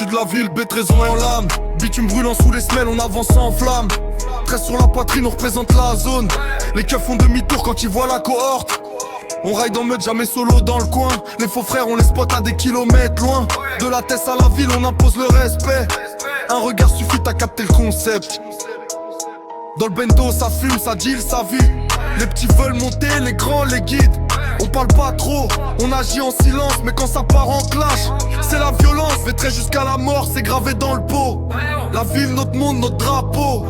J'suis de la ville, B13 en lame. Bitume brûlant sous les semelles, on avance en flamme. 13 sur la poitrine, on représente la zone. Les keufs font demi-tour quand ils voient la cohorte. On ride en mode jamais solo dans le coin. Les faux frères on les spot à des kilomètres loin. De la Tesse à la ville on impose le respect. Un regard suffit à capter le concept. Dans le bendo ça fume, ça deal, ça vit. Les petits veulent monter, les grands les guident. On parle pas trop, on agit en silence. Mais quand ça part en clash, c'est la violence. Vétré jusqu'à la mort, c'est gravé dans le pot. La ville, notre monde, notre drapeau.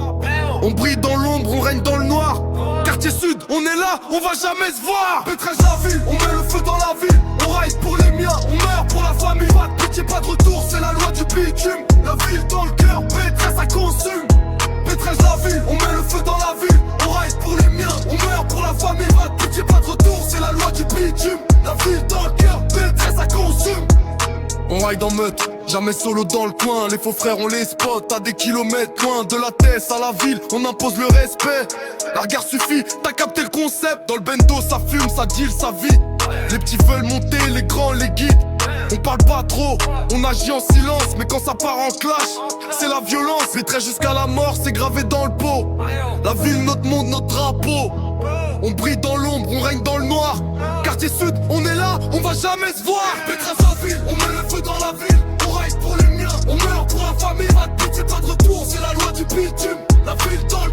On brille dans l'ombre, on règne dans le noir. Quartier sud, on est là, on va jamais se voir. Pétrage la ville, on met le feu dans la ville. On ride pour les miens, on meurt pour la famille. Pas de pitié, pas de retour, c'est la loi du bitume. La ville dans le cœur, Pétrage ça consume. Pétrage la ville, on met le feu dans la ville. On ride pour les miens, on meurt pour la famille. Pas de pitié, pas de retour, c'est la loi du bitume. La ville dans le cœur, Pétrage ça consume. On ride en meute, jamais solo dans le coin. Les faux frères on les spot à des kilomètres loin. De la Tesse à la ville, on impose le respect. La regard suffit, t'as capté le concept. Dans le bendo ça fume, ça deal, ça vit. Les petits veulent monter, les grands les guident. On parle pas trop, on agit en silence. Mais quand ça part en clash, c'est la violence. Vétré jusqu'à la mort, c'est gravé dans le pot. La ville, notre monde, notre drapeau. On brille dans l'ombre, on règne dans le noir. Quartier sud, on est là, on va jamais se voir. Pétrage la ville, on met le feu dans la ville. On ride pour les miens, on meurt pour la famille. Pas de pitié, pas de retour, c'est la loi du bitume. La ville dans le